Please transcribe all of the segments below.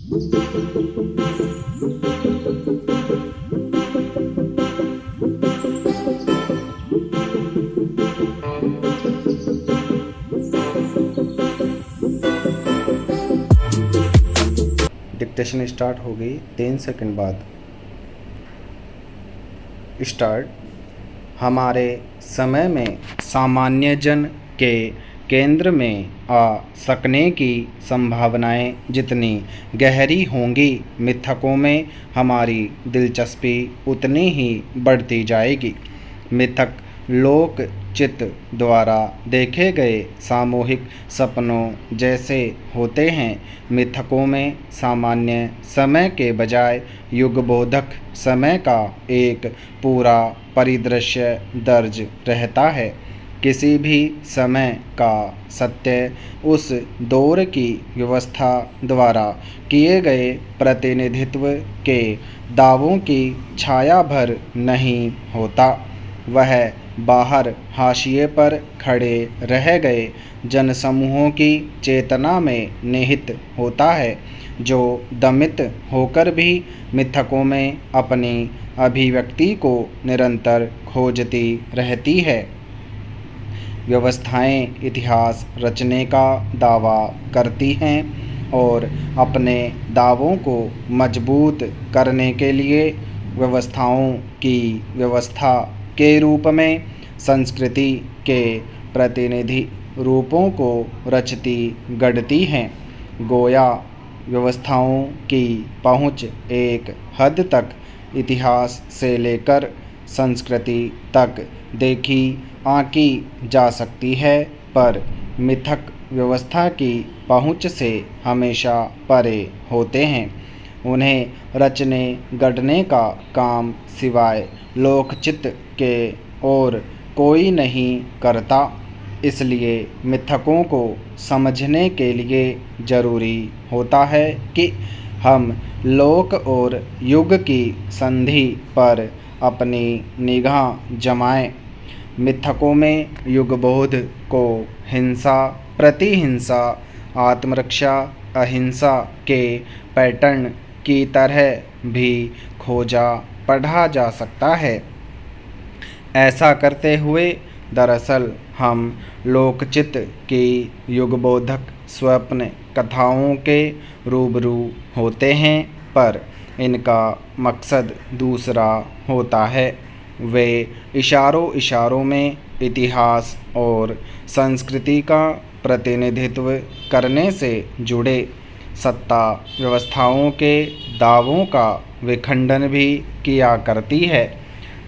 Dictation start हो गई 3 second बाद। स्टार्ट। हमारे समय में सामान्य जन के केंद्र में आ सकने की संभावनाएं जितनी गहरी होंगी, मिथकों में हमारी दिलचस्पी उतनी ही बढ़ती जाएगी। मिथक लोक चित्त द्वारा देखे गए सामूहिक सपनों जैसे होते हैं। मिथकों में सामान्य समय के बजाय युगबोधक समय का एक पूरा परिदृश्य दर्ज रहता है। किसी भी समय का सत्य उस दौर की व्यवस्था द्वारा किए गए प्रतिनिधित्व के दावों की छाया भर नहीं होता। वह बाहर हाशिए पर खड़े रह गए जनसमूहों की चेतना में निहित होता है, जो दमित होकर भी मिथकों में अपनी अभिव्यक्ति को निरंतर खोजती रहती है। व्यवस्थाएं इतिहास रचने का दावा करती हैं और अपने दावों को मजबूत करने के लिए व्यवस्थाओं की व्यवस्था के रूप में संस्कृति के प्रतिनिधि रूपों को रचती गढ़ती हैं। गोया व्यवस्थाओं की पहुँच एक हद तक इतिहास से लेकर संस्कृति तक देखी आंकी जा सकती है, पर मिथक व्यवस्था की पहुँच से हमेशा परे होते हैं। उन्हें रचने गढ़ने का काम सिवाय लोकचित्त के और कोई नहीं करता। इसलिए मिथकों को समझने के लिए ज़रूरी होता है कि हम लोक और युग की संधि पर अपनी निगाह जमाएं। मिथकों में युगबोध को हिंसा, प्रतिहिंसा, आत्मरक्षा, अहिंसा के पैटर्न की तरह भी खोजा पढ़ा जा सकता है। ऐसा करते हुए दरअसल हम लोकचित्त की युगबोधक स्वप्न कथाओं के रूबरू होते हैं, पर इनका मकसद दूसरा होता है। वे इशारों इशारों में इतिहास और संस्कृति का प्रतिनिधित्व करने से जुड़े सत्ता व्यवस्थाओं के दावों का विखंडन भी किया करती है।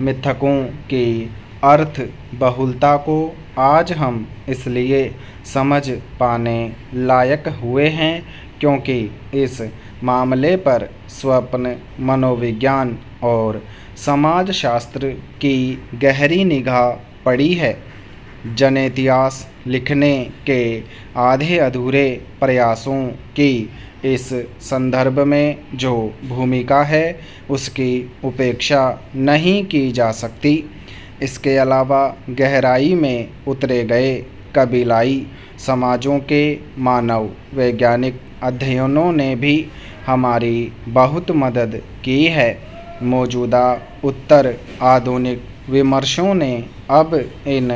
मिथकों की अर्थ बहुलता को आज हम इसलिए समझ पाने लायक हुए हैं क्योंकि इस मामले पर स्वप्न मनोविज्ञान और समाजशास्त्र की गहरी निगाह पड़ी है। जनेतिहास लिखने के आधे अधूरे प्रयासों की इस संदर्भ में जो भूमिका है, उसकी उपेक्षा नहीं की जा सकती। इसके अलावा गहराई में उतरे गए कबीलाई समाजों के मानव वैज्ञानिक अध्ययनों ने भी हमारी बहुत मदद की है। मौजूदा उत्तर आधुनिक विमर्शों ने अब इन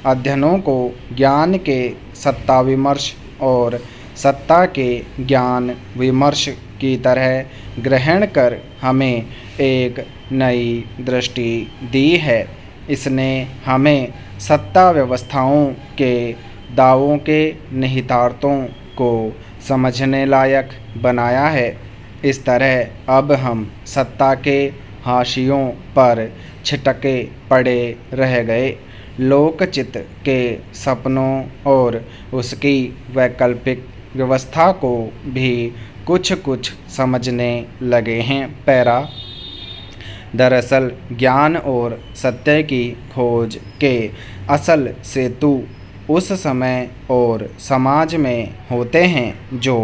अध्ययनों को ज्ञान के सत्ता विमर्श और सत्ता के ज्ञान विमर्श की तरह ग्रहण कर हमें एक नई दृष्टि दी है। इसने हमें सत्ता व्यवस्थाओं के दावों के निहितार्थों को समझने लायक बनाया है। इस तरह अब हम सत्ता के हाशियों पर छिटके पड़े रह गए लोकचित्त के सपनों और उसकी वैकल्पिक व्यवस्था को भी कुछ कुछ समझने लगे हैं। पैरा। दरअसल ज्ञान और सत्य की खोज के असल सेतु उस समय और समाज में होते हैं जो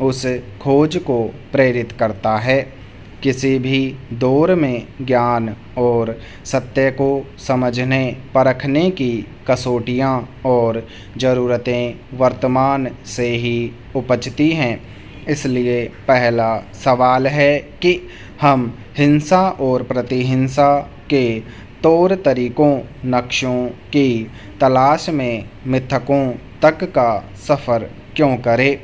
उस खोज को प्रेरित करता है। किसी भी दौर में ज्ञान और सत्य को समझने परखने की कसौटियाँ और ज़रूरतें वर्तमान से ही उपजती हैं। इसलिए पहला सवाल है कि हम हिंसा और प्रतिहिंसा के तौर तरीकों, नक्शों की तलाश में मिथकों तक का सफ़र क्यों करें?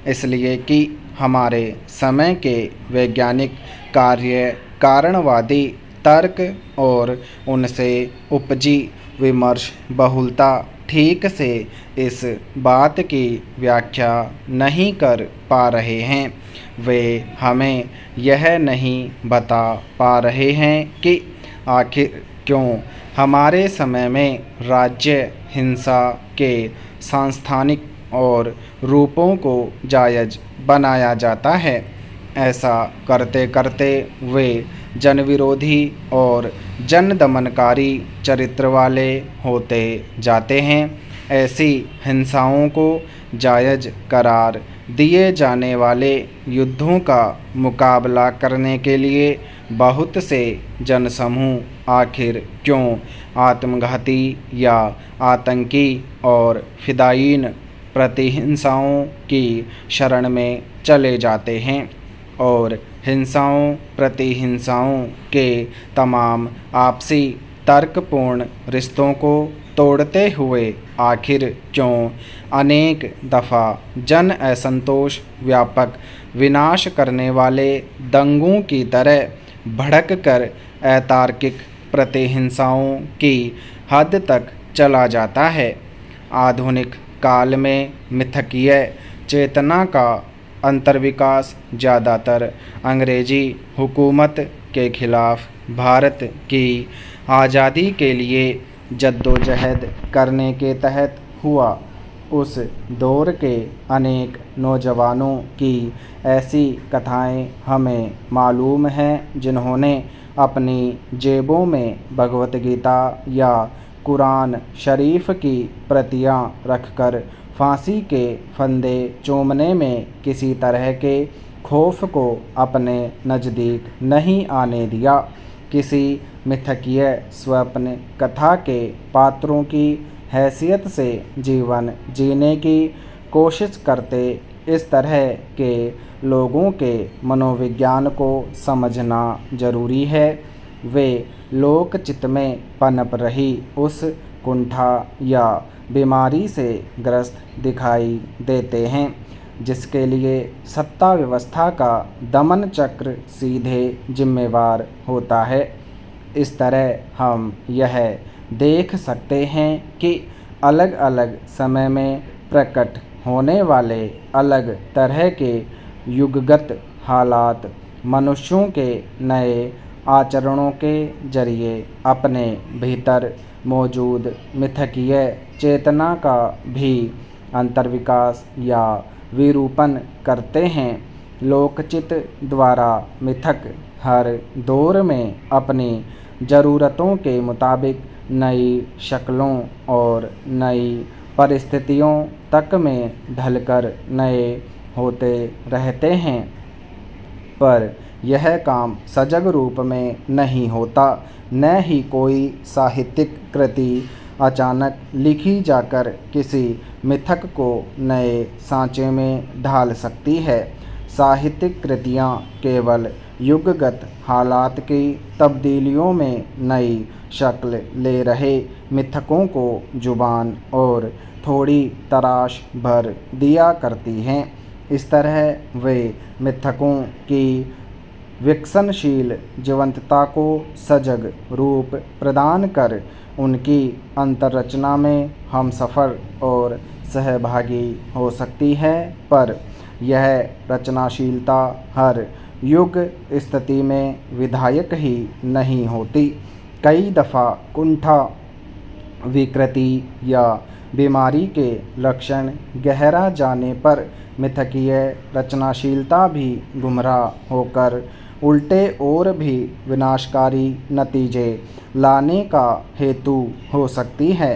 इसलिए कि हमारे समय के वैज्ञानिक कार्य, कारणवादी तर्क और उनसे उपजी विमर्श बहुलता ठीक से इस बात की व्याख्या नहीं कर पा रहे हैं। वे हमें यह नहीं बता पा रहे हैं कि आखिर क्यों हमारे समय में राज्य हिंसा के सांस्थानिक और रूपों को जायज़ बनाया जाता है। ऐसा करते करते वे जनविरोधी और जनदमनकारी चरित्र वाले होते जाते हैं। ऐसी हिंसाओं को जायज़ करार दिए जाने वाले युद्धों का मुकाबला करने के लिए बहुत से जनसमूह आखिर क्यों आत्मघाती या आतंकी और फिदायीन प्रतिहिंसाओं की शरण में चले जाते हैं और हिंसाओं प्रतिहिंसाओं के तमाम आपसी तर्कपूर्ण रिश्तों को तोड़ते हुए आखिर क्यों अनेक दफ़ा जन असंतोष व्यापक विनाश करने वाले दंगों की तरह भड़क कर अतार्किक प्रतिहिंसाओं की हद तक चला जाता है। आधुनिक काल में मिथकीय चेतना का अंतर्विकास ज़्यादातर अंग्रेजी हुकूमत के खिलाफ भारत की आज़ादी के लिए जद्दोजहद करने के तहत हुआ। उस दौर के अनेक नौजवानों की ऐसी कथाएं हमें मालूम हैं जिन्होंने अपनी जेबों में भगवत गीता या कुरान शरीफ की प्रतियां रखकर फांसी के फंदे चूमने में किसी तरह के खौफ को अपने नज़दीक नहीं आने दिया। किसी मिथकीय स्वप्न कथा के पात्रों की हैसियत से जीवन जीने की कोशिश करते इस तरह के लोगों के मनोविज्ञान को समझना जरूरी है। वे लोकचित्त में पनप रही उस कुंठा या बीमारी से ग्रस्त दिखाई देते हैं जिसके लिए सत्ता व्यवस्था का दमन चक्र सीधे जिम्मेवार होता है। इस तरह हम यह देख सकते हैं कि अलग अलग समय में प्रकट होने वाले अलग तरह के युगगत हालात मनुष्यों के नए आचरणों के जरिए अपने भीतर मौजूद मिथकीय चेतना का भी अंतर्विकास या विरूपण करते हैं। लोकचित द्वारा मिथक हर दौर में अपनी ज़रूरतों के मुताबिक नई शक्लों और नई परिस्थितियों तक में ढलकर नए होते रहते हैं, पर यह काम सजग रूप में नहीं होता। न ही कोई साहित्यिक कृति अचानक लिखी जाकर किसी मिथक को नए सांचे में ढाल सकती है। साहित्यिक कृतियाँ केवल युगगत हालात की तब्दीलियों में नई शक्ल ले रहे मिथकों को जुबान और थोड़ी तराश भर दिया करती हैं। इस तरह वे मिथकों की विकसनशील जीवंतता को सजग रूप प्रदान कर उनकी अंतररचना में हमसफ़र और सहभागी हो सकती है, पर यह रचनाशीलता हर युग स्थिति में विधायक ही नहीं होती। कई दफ़ा कुंठा, विकृति या बीमारी के लक्षण गहरा जाने पर मिथकीय रचनाशीलता भी गुमराह होकर उल्टे और भी विनाशकारी नतीजे लाने का हेतु हो सकती है।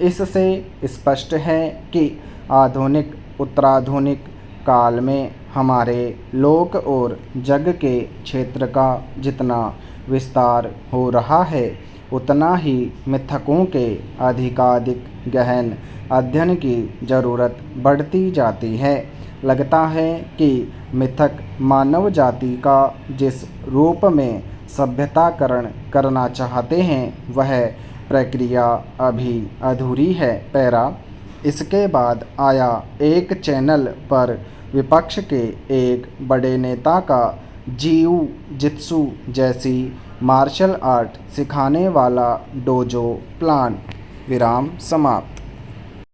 इससे स्पष्ट है कि आधुनिक उत्तराधुनिक काल में हमारे लोक और जग के क्षेत्र का जितना विस्तार हो रहा है उतना ही मिथकों के अधिकाधिक गहन अध्ययन की ज़रूरत बढ़ती जाती है। लगता है कि मिथक मानव जाति का जिस रूप में सभ्यताकरण करना चाहते हैं वह प्रक्रिया अभी अधूरी है। पैरा। इसके बाद आया एक चैनल पर विपक्ष के एक बड़े नेता का जिऊ जित्सु जैसी मार्शल आर्ट सिखाने वाला डोजो प्लान। विराम समाप्त।